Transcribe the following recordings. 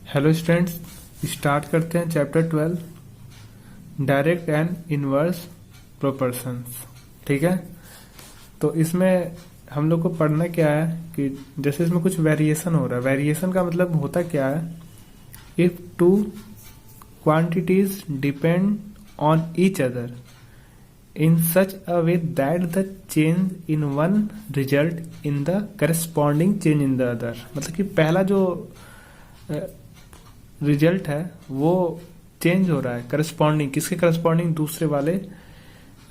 Hello students, start करते हैं chapter 12 direct and inverse proportions. ठीक है, तो इसमें हम लोग को पढ़ना क्या है कि जैसे इसमें कुछ वेरिएशन हो रहा है। वेरिएशन का मतलब होता क्या है, if two quantities depend on each other in such a way that the change in one result in the corresponding change in the other. मतलब कि पहला जो रिजल्ट है वो चेंज हो रहा है करस्पॉन्डिंग, किसके करस्पॉन्डिंग, दूसरे वाले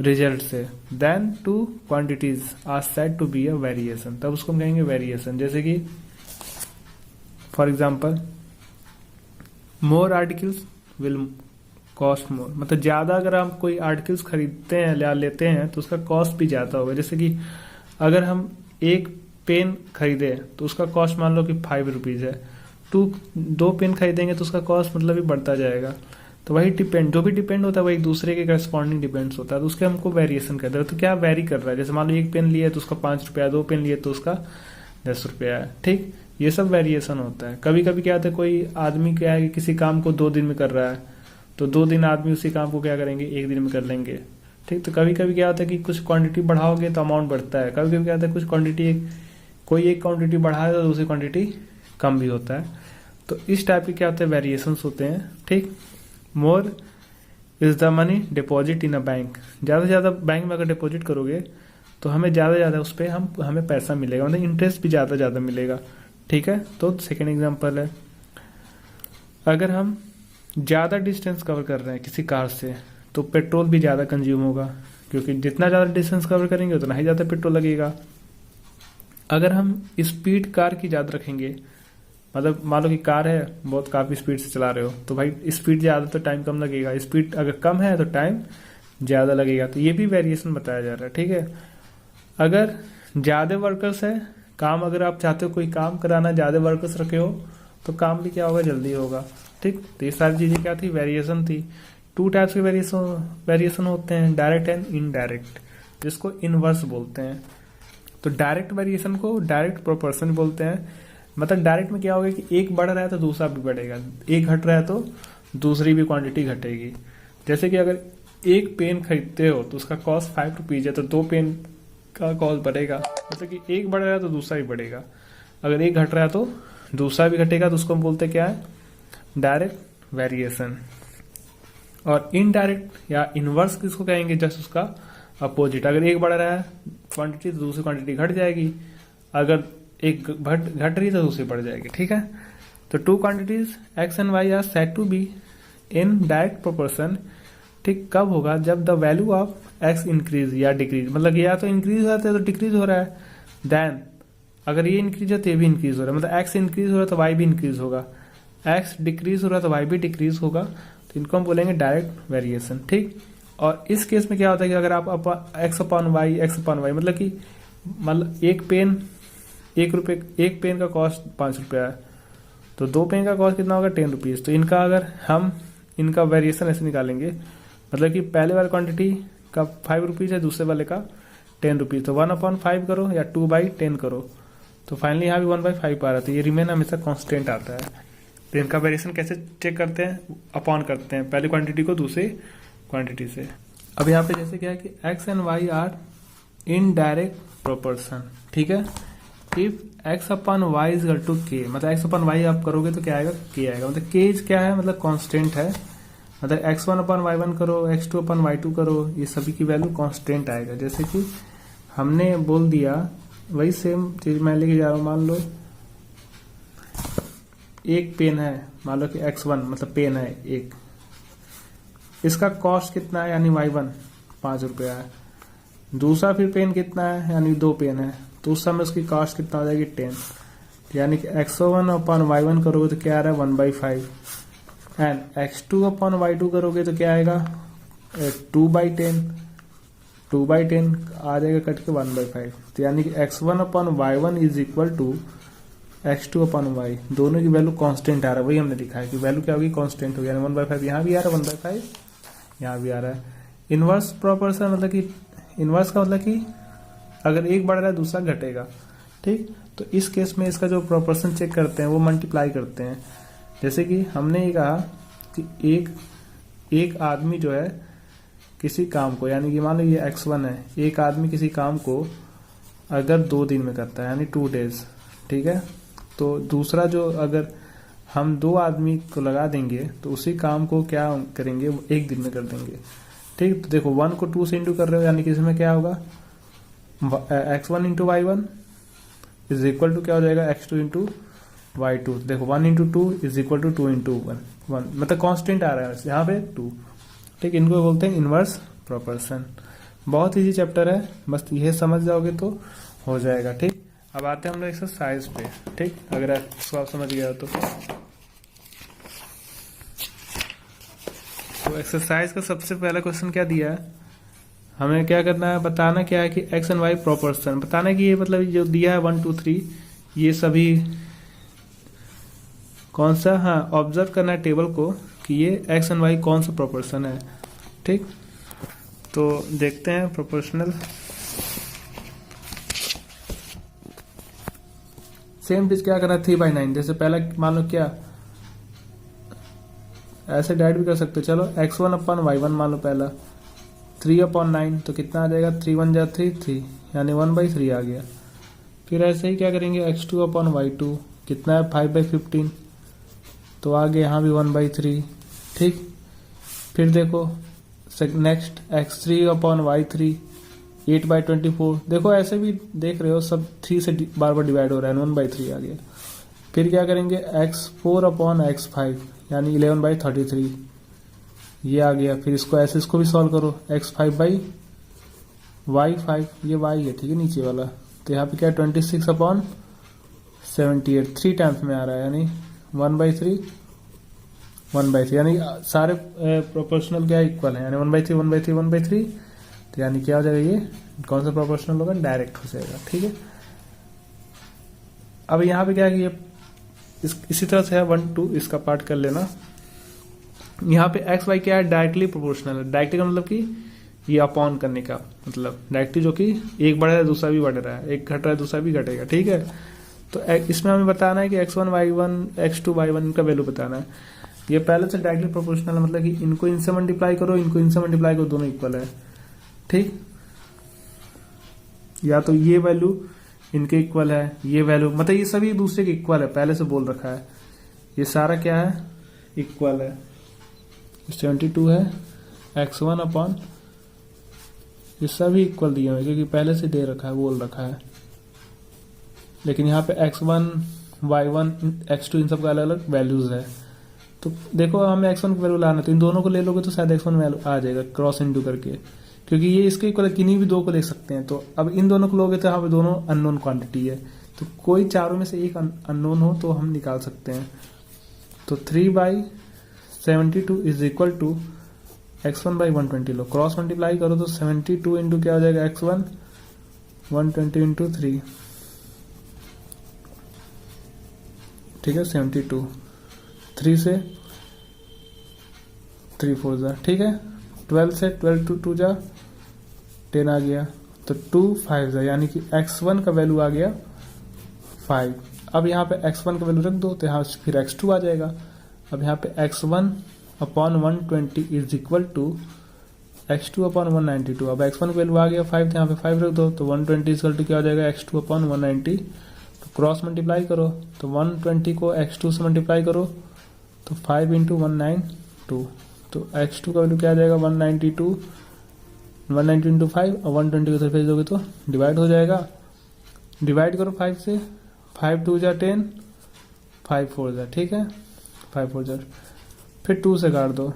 रिजल्ट से। Then two quantities are said to be a variation, तब उसको हम कहेंगे वेरिएशन। जैसे कि for example more articles will cost more, मतलब ज्यादा अगर हम कोई आर्टिकल्स खरीदते हैं या लेते हैं तो उसका कॉस्ट भी ज्यादा होगा। जैसे कि अगर हम एक पेन खरीदे तो उसका कॉस्ट मान लो कि 5 रुपीज है, दो पेन खरीदेंगे तो उसका कॉस्ट मतलब भी बढ़ता जाएगा। तो वही डिपेंड, जो भी डिपेंड होता है वो एक दूसरे के करस्पॉन्डिंग डिपेंड्स होता है, तो उसके हमको वेरिएशन कहते हैं। तो क्या वेरी कर रहा है, जैसे मान लो एक पेन लिए तो उसका 5 रुपया, 2 पेन लिए तो उसका 10 रुपया है। ठीक, ये सब वेरिएशन होता है। कभी कभी क्या होता है, कोई आदमी क्या है कि किसी काम को 2 दिन में कर रहा है तो 2 दिन आदमी उसी काम को क्या करेंगे, 1 दिन में कर लेंगे। ठीक, तो कभी कभी क्या होता है कि कुछ क्वांटिटी बढ़ाओगे तो अमाउंट बढ़ता है। कभी कभी क्या होता है, कुछ क्वांटिटी कोई एक क्वांटिटी बढ़ाए तो दूसरी क्वांटिटी कम भी होता है। तो इस टाइप के क्या होते हैं, वेरिएशंस होते हैं। ठीक, more is the money deposit in a bank, ज्यादा से ज्यादा बैंक में अगर डिपॉजिट करोगे तो हमें ज्यादा ज्यादा उस पर हमें पैसा मिलेगा, मतलब इंटरेस्ट भी ज्यादा ज्यादा मिलेगा। ठीक है, तो सेकेंड एग्जांपल है, अगर हम ज्यादा डिस्टेंस कवर कर रहे हैं किसी कार से तो पेट्रोल भी ज्यादा कंज्यूम होगा, क्योंकि जितना ज्यादा डिस्टेंस कवर करेंगे उतना ही ज्यादा पेट्रोल लगेगा। अगर हम स्पीड कार की ज्यादा रखेंगे, मतलब मान लो कि कार है, बहुत काफी स्पीड से चला रहे हो तो भाई स्पीड ज्यादा तो टाइम कम लगेगा, स्पीड अगर कम है तो टाइम ज्यादा लगेगा। तो ये भी वेरिएशन बताया जा रहा है। ठीक है, अगर ज्यादा वर्कर्स है, काम अगर आप चाहते हो कोई काम कराना, ज्यादा वर्कर्स रखे हो तो काम भी क्या होगा, जल्दी होगा। ठीक, तो ये सारी चीजें क्या थी, वेरिएशन थी। 2 टाइप्स के वेरिएशन होते हैं, डायरेक्ट एंड इनडायरेक्ट, जिसको इनवर्स बोलते हैं। तो डायरेक्ट वेरिएशन को डायरेक्ट प्रोपोर्शन बोलते हैं। मतलब डायरेक्ट में क्या होगा कि एक बढ़ रहा है तो दूसरा भी बढ़ेगा, एक घट रहा है तो दूसरी भी क्वांटिटी घटेगी। जैसे कि अगर एक पेन खरीदते हो तो उसका कॉस्ट 5 रुपीज है तो 2 पेन का कॉस्ट बढ़ेगा। मतलब कि एक बढ़ रहा है तो दूसरा भी बढ़ेगा, अगर एक घट रहा है तो दूसरा भी घटेगा। तो उसको हम बोलते क्या है, डायरेक्ट वेरिएशन। और इनडायरेक्ट या इनवर्स किसको कहेंगे, जस्ट उसका अपोजिट। अगर एक बढ़ रहा है क्वांटिटी तो दूसरी क्वांटिटी घट जाएगी, अगर एक घट रही तो दूसरी बढ़ जाएगी। ठीक है, तो 2 quantities x and y are said to be in direct proportion. ठीक, कब होगा, जब the value of x increase या डिक्रीज, मतलब या तो इंक्रीज हो रहा है तो डिक्रीज हो रहा है। देन अगर ये इंक्रीज है तो ये भी इंक्रीज हो रहा है, मतलब एक्स इंक्रीज हो रहा है तो वाई भी इंक्रीज होगा, एक्स डिक्रीज हो रहा है तो वाई भी डिक्रीज होगा। तो इनको हम बोलेंगे डायरेक्ट वेरिएशन। ठीक, और इस केस में क्या होता है कि अगर आप एक्स अपॉन वाई मतलब कि एक पेन 1 रुपये, एक पेन का कॉस्ट 5 रुपया है तो 2 पेन का कॉस्ट कितना होगा, 10 रुपीज। तो इनका अगर हम इनका वेरिएशन ऐसे निकालेंगे, मतलब कि पहले वाले क्वांटिटी का 5 रुपीज है, दूसरे वाले का 10 रुपीज, तो 1/5 करो या 2/10 करो, तो फाइनली यहाँ भी 1/5 आ रहा है। तो ये रिमेन हमेशा कांस्टेंट आता है। तो इनका वेरिएशन कैसे चेक करते हैं, अपॉन करते हैं पहले क्वांटिटी को दूसरी क्वांटिटी से। अब यहाँ पे जैसे क्या है कि x and y are in direct proportion. ठीक है, if x upon y is to k, मतलब x अपॉन वाई आप करोगे तो क्या आएगा, k आएगा। मतलब k क्या है, मतलब कांस्टेंट है। मतलब x1 अपॉन y1 करो, x2 अपॉन y2 करो, ये सभी की वैल्यू कांस्टेंट आएगा। जैसे कि हमने बोल दिया वही सेम चीज मैं लेके जा रहा हूं। मान लो एक पेन है, मान लो कि x1 मतलब पेन है एक, इसका कॉस्ट कितना है यानी y1 5 रुपया है। दूसरा फिर पेन कितना है, यानी 2 पेन है, तो उस समय उसकी कॉस्ट कितना हो जाएगी, 10। यानी कि x1 अपॉन y1 करोगे तो क्या आ रहा है, 1/5, एंड x2 अपॉन y2 करोगे तो क्या आएगा, 2/10 आ जाएगा कट के 1/5। तो यानी कि x1 upon y1 is equal to x2 upon y, दोनों की वैल्यू कांस्टेंट आ रहा है। वही हमने लिखा है कि वैल्यू क्या होगी, कांस्टेंट होगी। यानी 1/5 यहाँ भी आ रहा है, 1/5 यहाँ भी आ रहा है। इनवर्स प्रोपोर्शन मतलब कि इनवर्स का मतलब कि अगर एक बढ़ रहा है दूसरा घटेगा। ठीक, तो इस केस में इसका जो प्रोपोर्शन चेक करते हैं वो मल्टीप्लाई करते हैं। जैसे कि हमने ये कहा कि एक आदमी जो है किसी काम को, यानी कि मान लो ये x1 है, एक आदमी किसी काम को अगर 2 दिन में करता है यानी 2 days, ठीक है। तो दूसरा जो अगर हम 2 आदमी को लगा देंगे तो उसी काम को क्या करेंगे, वो 1 दिन में कर देंगे, ठीक। तो देखो 1 को 2 से इंटू कर रहे हो, यानी कि इसमें क्या होगा, x1 into y1 is equal to क्या हो जाएगा, x2 इंटू y2। देखो 1 into 2 is equal to 2 into 1, मतलब कांस्टेंट आ रहा है यहाँ पे 2, ठीक। इनको बोलते हैं इनवर्स प्रोपोर्शन। बहुत इजी चैप्टर है, बस ये समझ जाओगे तो हो जाएगा, ठीक। अब आते हैं हम लोग एक्सरसाइज पे, ठीक। अगर इसको आप समझ गए हो तो एक्सरसाइज का सबसे पहला क्वेश्चन क्या दिया है, हमें क्या करना है, बताना क्या है कि एक्स एंड वाई प्रोपोर्शन, बताना कि ये मतलब जो दिया है 1 2 3 ये सभी कौन सा, हाँ ऑब्जर्व करना है टेबल को कि ये एक्स एंड वाई कौन सा प्रोपोर्शन है, ठीक। तो देखते हैं प्रोपोर्शनल। सेम चीज क्या करना है 3/9, जैसे पहला मान लो क्या ऐसे डायरेक्ट भी कर सकते हो, चलो x1 अपन y1 मान लो पहला 3/9, तो कितना आ जाएगा 3 1 जा 3 3, यानी 1/3 आ गया। फिर ऐसे ही क्या करेंगे x2 अपन y2, कितना है 5/15, तो आगे यहाँ भी 1/3, ठीक। फिर देखो नेक्स्ट x3 अपन y3 8/24, देखो ऐसे भी देख रहे हो सब 3 से बार बार डिवाइड हो रहा है, 1/3 आ गया। फिर क्या करेंगे x4 अपॉन x5 यानी 11/33 ये आ गया। फिर इसको ऐसे इसको भी सॉल्व करो, x5/y5 ये y है, ठीक है नीचे वाला, तो यहाँ पे क्या 26/78 3 टाइम्स में आ रहा है, यानी 1/3 1/3, यानी सारे प्रोपोर्शनल क्या इक्वल है, यानी 1/3 1/3 1/3, तो यानी क्या हो जाएगा, ये कौन सा प्रोपोर्शनल होगा, डायरेक्ट हो जाएगा, ठीक है। अब यहाँ पे क्या है कि ये इसी तरह से है 1 2, इसका पार्ट कर लेना। यहाँ पे एक्स वाई क्या है, डायरेक्टली प्रोपोर्शनल है। डायरेक्टली का मतलब कि ये अपॉन करने का मतलब, डायरेक्टली जो कि एक बढ़ रहा है दूसरा भी बढ़ रहा है, एक घट रहा है दूसरा भी घटेगा, ठीक है। तो इसमें हमें बताना है कि x1 y1 x2 y1 इनका वैल्यू बताना है। ये पहले से डायरेक्टली प्रोपोर्शनल है, मतलब कि इनको इनसे मल्टीप्लाई करो, इनको इनसे मल्टीप्लाई करो, दोनों इक्वल है, ठीक। या तो ये वैल्यू इनके इक्वल है, ये वैल्यू मतलब ये सभी दूसरे के इक्वल है, पहले से बोल रखा है, ये सारा क्या है इक्वल है। 72 है x1 अपॉन, ये सभी इक्वल दिए हुए क्योंकि पहले से दे रखा है, बोल रखा है। लेकिन यहाँ पे x1 y1 x2 इन सब का अलग अलग वैल्यूज है। तो देखो हमें x1 की वैल्यू लाना, तो इन दोनों को ले लोगे तो शायद x1 वैल्यू आ जाएगा क्रॉस इंटू करके, क्योंकि ये इसके इक्वल किन्हीं भी दो को ले सकते हैं। तो अब इन दोनों को लोगे तो यहाँ पे दोनों अननोन क्वांटिटी है, तो कोई चारों में से एक अननोन हो तो हम निकाल सकते हैं। तो 3/72 इज इक्वल टू x1/120 लो, क्रॉस मल्टीप्लाई करो तो 72 इंटू क्या हो जाएगा x1 120 इंटू 3, ठीक है 72, 3 से 3 4 जा, ठीक है 12 से 12 टू 2 जा 10 आ गया, तो 2 5 जा, यानी कि x1 का वैल्यू आ गया 5। अब यहाँ पे x1 का वैल्यू रख दो तो यहाँ फिर x2 आ जाएगा। अब यहाँ पे x1 upon 120 is equal to x2 upon 192। अब x1 का वैल्यू आ गया 5, तो यहाँ पे 5 रख दो, तो 120 इक्वल टू क्या हो जाएगा x2 अपॉन 190। तो क्रॉस मल्टीप्लाई करो, तो 120 को x2 से मल्टीप्लाई करो तो 5 इंटू 192, तो x2 का वैल्यू क्या आ जाएगा 192 इंटू 5, और 120 को सरफेस दोगे तो डिवाइड हो जाएगा। डिवाइड करो 5 से, 5 2 जा 10, 5 4 जा, ठीक है 5 4 जा, फिर 2 से काट दो,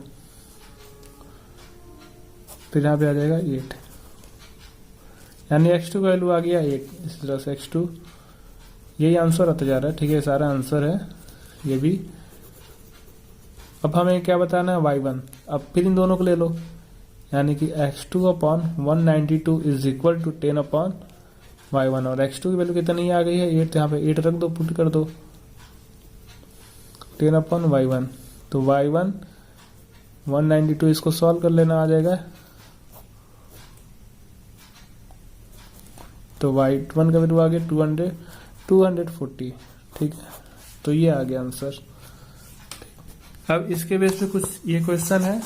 फिर यहाँ पे आ जाएगा 8, यानी x2 का वैल्यू आ गया 8। इस तरह से x2, यही आंसर आता जा रहा है, ठीक है सारा आंसर है ये भी। अब हमें क्या बताना है y1, अब फिर इन दोनों को ले लो, यानी कि x2 upon 192 is equal to 10 upon y1, और x2 की वैल्यू कितनी आ गई है 8, तो यहाँ पे 8 रख दो, पुट कर दो 10 अपॉन y1, तो y1 192, इसको सॉल्व कर लेना आ जाएगा, तो y1 का वैल्यू आ गया 240, ठीक है। तो ये आ गया आंसर। अब इसके बेस पे कुछ ये क्वेश्चन है,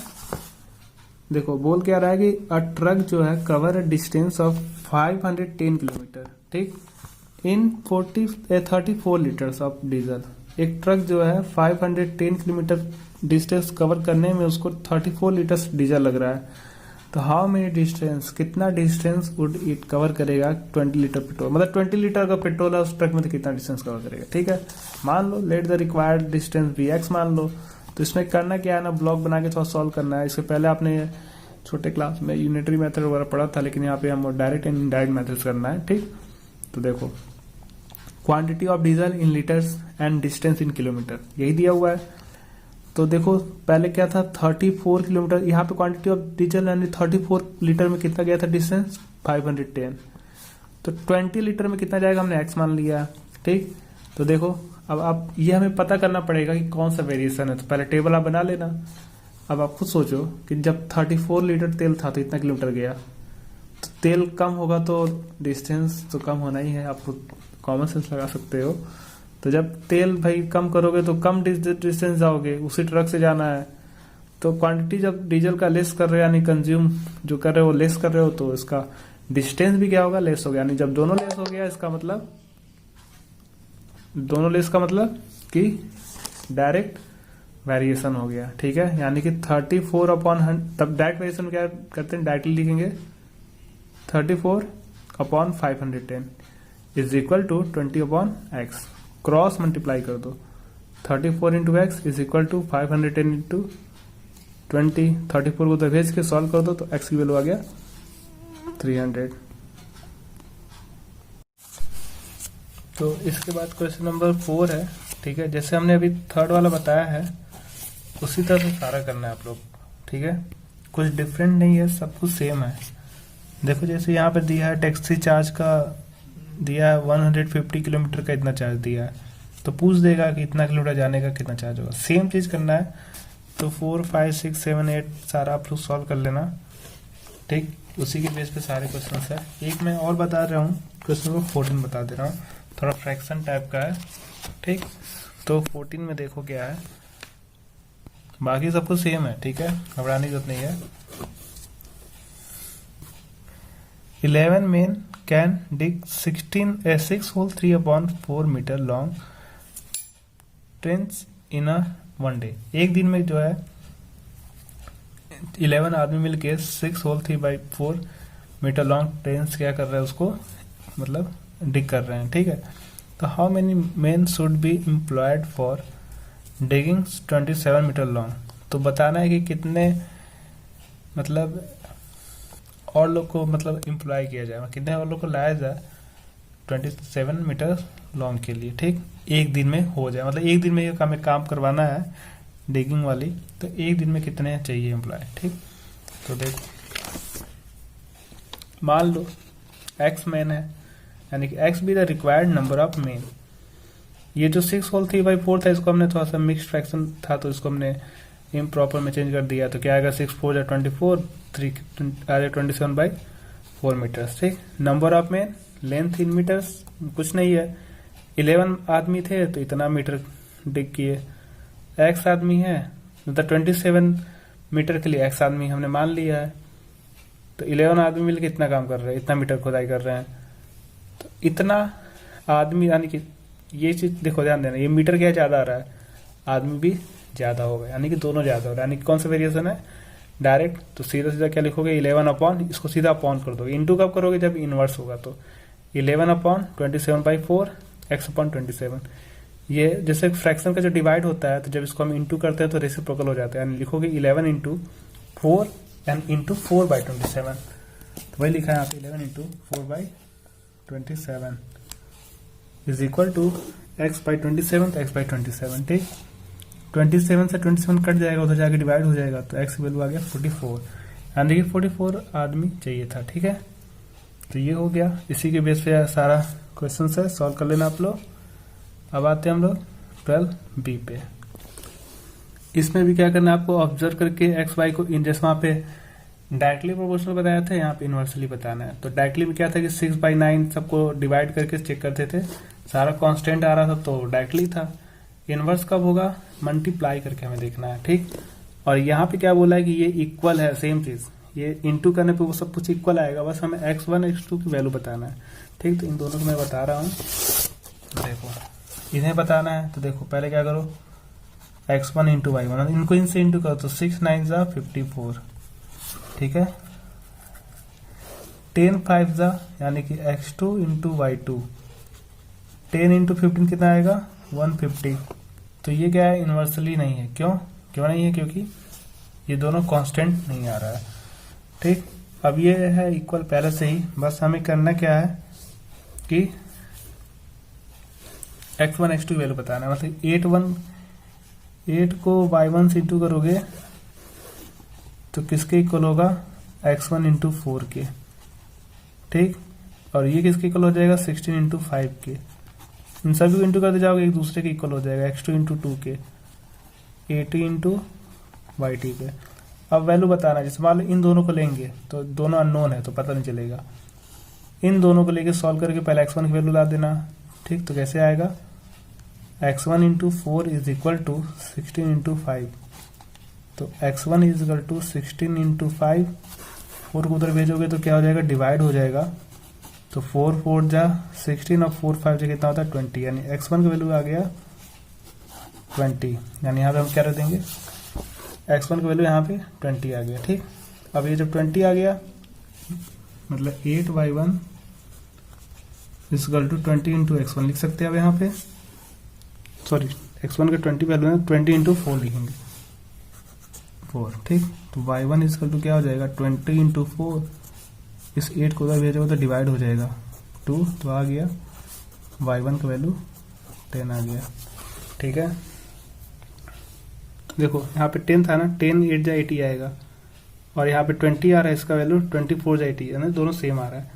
देखो बोल क्या रहा है कि अ ट्रक जो है cover a distance of 510 kilometre, ठीक, इन 34 लीटर्स ऑफ डीजल। एक ट्रक जो है 510 किलोमीटर डिस्टेंस कवर करने में उसको 34 लीटर्स डीजल लग रहा है। तो हाउ मेनी डिस्टेंस, कितना डिस्टेंस वुड इट कवर करेगा 20 लीटर पेट्रोल, मतलब 20 लीटर का पेट्रोल है उस ट्रक में, तो कितना डिस्टेंस कवर करेगा। ठीक है, मान लो let the required distance be x मान लो। तो इसमें करना क्या है ना, ब्लॉक बना के थोड़ा सॉल्व करना है। इससे पहले आपने छोटे क्लास में यूनिटरी मेथड वगैरह पढ़ा था, लेकिन यहाँ पे हम डायरेक्ट एंड इनडायरेक्ट मेथड्स करना है। ठीक, तो देखो quantity of diesel in litres and distance in kilometre, यही दिया हुआ है। तो देखो पहले क्या था 34 किलोमीटर, यहाँ पे क्वांटिटी ऑफ डीजल यानी 34 लीटर में कितना गया था डिस्टेंस 510। तो 20 लीटर में कितना जाएगा हमने एक्स मान लिया। ठीक, तो देखो अब आप ये हमें पता करना पड़ेगा कि कौन सा वेरिएशन है। तो पहले टेबल आप बना लेना। अब आप खुद सोचो कि जब 34 लीटर तेल था तो इतना किलोमीटर गया, तो तेल कम होगा तो डिस्टेंस तो कम होना ही है, आप खुद कॉमन सेंस लगा सकते हो। तो जब तेल भाई कम करोगे तो कम डिस्टेंस जाओगे, उसी ट्रक से जाना है। तो क्वांटिटी जब डीजल का लेस कर रहे हो यानी कंज्यूम जो कर रहे हो लेस कर रहे हो, तो इसका डिस्टेंस भी क्या होगा लेस हो गया। यानी जब दोनों लेस हो गया इसका मतलब, दोनों लेस का मतलब कि डायरेक्ट वेरिएशन हो गया। ठीक है, यानी कि 34 अपॉन 100, तब डायरेक्ट वेरिएशन क्या करते हैं, डायरेक्टली लिखेंगे 34 upon 510 is equal to 20 upon x, cross multiply कर दो। 34 into x is equal to 510 into 20, 34 को तो भेज के सॉल्व कर दो तो एक्स की वैल्यू आ गया 300। तो इसके बाद क्वेश्चन नंबर 4 है। ठीक है, जैसे हमने अभी थर्ड वाला बताया है उसी तरह से सारा करना है आप लोग। ठीक है, कुछ डिफरेंट नहीं है, सब कुछ सेम है। देखो जैसे यहाँ पे दिया है टैक्सी चार्ज का दिया है 150 किलोमीटर का इतना चार्ज दिया है, तो पूछ देगा कि इतना किलोमीटर जाने का कितना चार्ज होगा। सेम चीज करना है। तो 4, 5, 6, 7, 8 सारा आप लोग सॉल्व कर लेना। ठीक, उसी के बेस पे सारे क्वेश्चन है। एक मैं और बता रहा हूँ, क्वेश्चन नंबर 14 बता दे रहा हूँ, थोड़ा फ्रैक्शन टाइप का है। ठीक, तो 14 में देखो क्या है, बाकी सब कुछ सेम है। ठीक है, घबराने की जरूरत नहीं है। 11 men can dig 6 hole 3/4 meter long trench in a one day। एक दिन में जो है 11 आदमी मिलके 6 होल 3/4 मीटर लॉन्ग ट्रेंच क्या कर रहे हैं, उसको मतलब डिग कर रहे हैं। ठीक है, तो how many men should be employed for digging 27 metre long. तो बताना है कि कितने मतलब और लोग को मतलब एम्प्लॉय किया जाए, कितने और लोग को लाया जाए 27 मीटर लॉन्ग के लिए। ठीक, एक दिन में हो जाए, मतलब एक दिन में ये काम करवाना है डिगिंग वाली, तो एक दिन में कितने चाहिए एम्प्लॉय। ठीक, तो देख मान लो एक्स मैन है, यानी कि x be the required number of man. ये जो 6 होल 3/4 था इसको हमने थोड़ा सा मिक्स फ्रैक्शन था तो इसको हमने इम्प्रॉपर में चेंज कर दिया। तो क्या आएगा 6 4 24, 3 आ जाए 27/4 मीटर्स। ठीक, number of man length in metres कुछ नहीं है, 11 आदमी थे तो इतना मीटर डिग किए। एक्स आदमी है मतलब 27 मीटर के लिए एक्स आदमी हमने मान लिया है, तो 11 आदमी मिलकर इतना काम कर रहे हैं, इतना मीटर खुदाई कर रहे हैं। तो इतना आदमी यानी कि ये चीज देखो ध्यान देना, ये मीटर क्या ज्यादा आ रहा है, आदमी भी ज्यादा होगा, यानी कि दोनों ज्यादा हो रहा है। यानी कि कौन सा वेरिएशन है डायरेक्ट, तो सीधा सीधा क्या लिखोगे 11 अपॉन, इसको सीधा अपॉन कर दो। इंटू कब करोगे जब इनवर्स होगा, तो 11 अपॉन 27/4 एक्स अपॉन 27। ये जैसे फ्रैक्शन का जो डिवाइड होता है तो जब इसको हम इंटू करते हैं तो रेसिप्रोकल हो जाता है, यानी लिखोगे 11 इंटू 4 एंड इंटू 4/27। तो वही लिखा है यहाँ पे 11 into 4/27 is equal to x/27, तो x/27। ठीक, 27 से 27 कट जाएगा, उधर जाके डिवाइड हो जाएगा, तो x की वैल्यू आ गया 44, यानी कि 44 आदमी चाहिए था। ठीक है, तो ये हो गया, इसी के बेस पे सारा क्वेश्चन है, सॉल्व कर लेना आप लोग। अब आते हैं हम लोग 12B पे। इसमें भी क्या करना है आपको, ऑब्जर्व करके एक्स वाई को इन, जैसे वहां पे डायरेक्टली प्रोपोर्शनल बताया था, यहाँ पे इनवर्सली बताना है। तो डायरेक्टली में क्या था कि 6/9 सबको डिवाइड करके चेक करते थे, सारा कांस्टेंट आ रहा था तो डायरेक्टली था। इनवर्स कब होगा, मल्टीप्लाई करके हमें देखना है, ठीक। और यहाँ पे क्या बोला है कि ये इक्वल है, सेम चीज, ये इंटू करने पे वो सब कुछ इक्वल आएगा, बस हमें x1 x2 की वैल्यू बताना है, ठीक। तो इन दोनों को मैं बता रहा हूँ, देखो इन्हें बताना है, तो देखो पहले क्या करो, x1 इंटू y1, इनको इनसे इंटू करो तो 6 9 जा 54, ठीक है। 10 5 जा यानी कि x2 इंटू y2, 10 इंटू 15 कितना आएगा 150। तो ये क्या है, इन्वर्सली नहीं है, क्यों नहीं है, क्योंकि ये दोनों कांस्टेंट नहीं आ रहा है, ठीक। अब ये है इक्वल पहले से ही, बस हमें करना क्या है कि x1 x2 वैल्यू बताना है, मतलब 8 को y1 से इंटू करोगे तो किसके इक्वल होगा, x1 इंटू 4 के, ठीक। और ये किसके इक्वल हो जाएगा 16 इंटू 5 के, इन सभी को इंटू करते जाओगे एक दूसरे के इक्वल हो जाएगा, x2 इंटू 2 के, 80 इंटू वाई के। अब वैल्यू बताना, जिस मान इन दोनों को लेंगे तो दोनों अननोन है तो पता नहीं चलेगा, इन दोनों को लेके सॉल्व करके पहले x1 की वैल्यू ला देना, ठीक। तो कैसे आएगा, x1 into 4 is equal to 16 into 5, तो x1 is equal to 16 into 5, 4 को उधर भेजोगे तो क्या हो जाएगा, डिवाइड हो जाएगा, तो 4 4 जा 16 और 4 5 जा कितना होता है 20, यानी x1 की वैल्यू आ गया 20, यानी यहाँ पे हम क्या रख देंगे, x1 की वैल्यू यहाँ पे 20 आ गया, ठीक। अब ये जब 20 आ गया मतलब 8y1 equal to 20 into x1 लिख सकते हैं। अब यहाँ पे सॉरी x1 का 20 वैल्यू है, 20 इंटू 4 लिखेंगे, 4, ठीक। तो y1 इक्वल टू क्या हो जाएगा 20 इंटू 4, इस 8 को उधर भेजोगे तो डिवाइड हो जाएगा 2, तो आ गया y1 का वैल्यू 10 आ गया, ठीक है। देखो यहाँ पे 10 था ना, 10 8 जा 80 आएगा, और यहाँ पे 20 आ रहा है, इसका वैल्यू 24 जा 80, यानी दोनों सेम आ रहा है।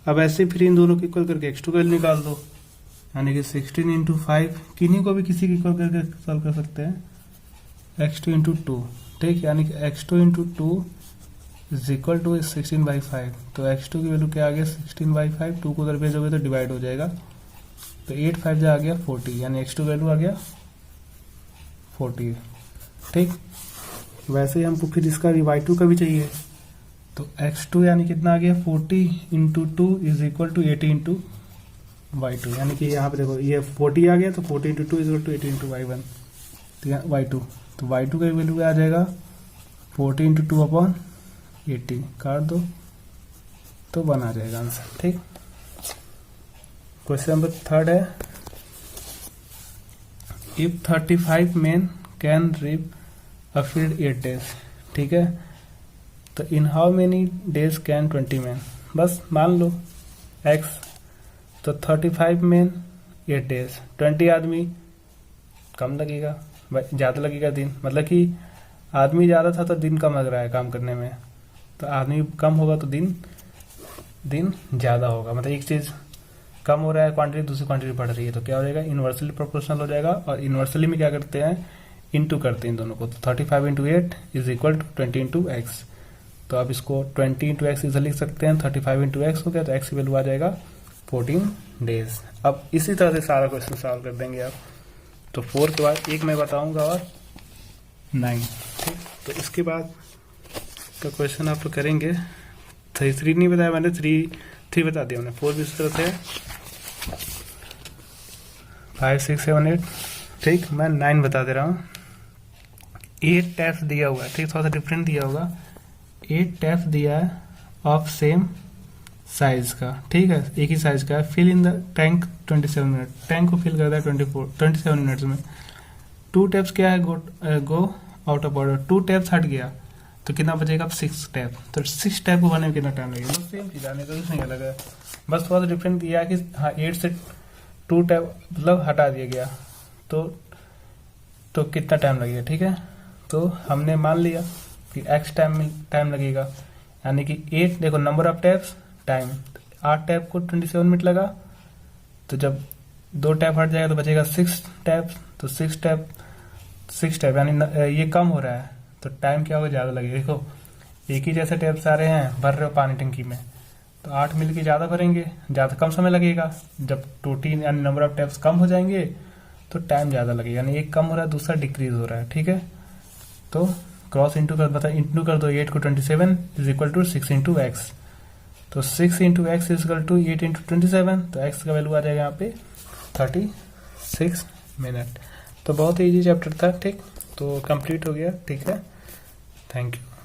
अब ऐसे फिर इन दोनों को इक्वल करके x2 का वैल्यू निकाल दो, यानी कि 16 इंटू 5, किन्हीं को भी किसी की इक्वल करके सॉल्व कर सकते हैं, x2 इंटू 2, ठीक। यानी कि x2 into 2 is equal to 16/5, तो x2 की वैल्यू क्या आ गया 16/5, 2 को उधर भेजोगे तो डिवाइड हो जाएगा, तो 8 5 जा आ गया 40, यानी x2 वैल्यू आ गया 40, ठीक। वैसे ही हमको फिर इसका भी y2 का भी चाहिए, तो x2 यानी कितना आ गया 40 into 2 is equal to 80 into y2, यानी कि यहाँ पे देखो ये 40 आ गया, तो 40 into 2 is equal to 80 into y1, y2, तो y2 का वैल्यू आ जाएगा 40 इंटू 2 अपॉन 80, काट दो तो 1 आ जाएगा आंसर, ठीक। क्वेश्चन नंबर 3 है, if 35 men can reap a field 8 days, ठीक है। तो in how many days can 20 men, बस मान लो x, तो 35 men 8 days, 20 आदमी कम लगेगा, ज़्यादा लगेगा दिन, मतलब कि आदमी ज़्यादा था तो दिन कम लग रहा है काम करने में, तो आदमी कम होगा तो दिन ज़्यादा होगा, मतलब एक चीज़ कम हो रहा है क्वांटिटी, दूसरी क्वांटिटी बढ़ रही है, तो क्या हो जाएगा इन्वर्सली प्रोपोर्शनल हो जाएगा। और इन्वर्सली में क्या करते हैं, इंटू करते हैं इन दोनों को, तो 35 into 8 is equal to 20 into x, तो आप इसको 20 इंटू एक्स इधर लिख सकते हैं, 35 इंटू एक्स हो गया, तो एक्स की वैल्यू आ जाएगा 14 डेज। अब इसी तरह से सारा क्वेश्चन सॉल्व कर देंगे आप। तो 4 के बाद एक मैं बताऊंगा और 9, ठीक। तो इसके बाद का क्वेश्चन आप लोग करेंगे, 3 नहीं बताया मैंने, 3 बता दिया मैंने, 4 भी इस तरह से, 5 6 7 8, ठीक। मैं 9 बता दे रहा हूँ। 8 टैप्स दिया हुआ है, ठीक, थोड़ा सा डिफरेंट दिया होगा, 8 टैप्स दिया है ऑफ सेम साइज का, ठीक है, एक ही साइज का है। Fill in the tank 27 minute, tank को फिल करता है 27 मिनट्स में। 2 टैप्स क्या है, go out of order, 2 taps हट गया तो कितना बचेगा, अब 6 टैप, तो 6 टैप को भरने में कितना टाइम लगेगा, बस सेम चीज आने का कुछ नहीं अलग है, बस थोड़ा सा डिफरेंट दिया है कि हाँ 8 से 2 टैप मतलब हटा दिया गया, तो कितना टाइम लगेगा, ठीक है। तो हमने मान लिया कि x टाइम लगेगा, यानी कि 8, देखो number of taps time, 8 tap को 27 मिनट लगा, तो जब 2 टैप हट जाएगा तो बचेगा 6 टैप, तो 6 टैप यानी ये कम हो रहा है, तो टाइम क्या होगा, ज़्यादा लगेगा। देखो एक ही जैसे टैप सारे हैं, भर रहे हो पानी टंकी में, तो 8 मिल के ज़्यादा भरेंगे, ज़्यादा कम समय लगेगा। जब टोटल यानी नंबर ऑफ टैप्स कम हो जाएंगे तो टाइम ज़्यादा लगेगा, यानी एक कम हो रहा है दूसरा डिक्रीज हो रहा है, ठीक है। तो क्रॉस इंटू कर दो 8 को 27 is equal to 6 into x, तो 6 into x is equal to 8 into 27, तो एक्स का वैल्यू आ जाएगा यहाँ पे 36 मिनट। तो बहुत ही ईजी चैप्टर था, ठीक, तो कंप्लीट हो गया, ठीक है। Thank you.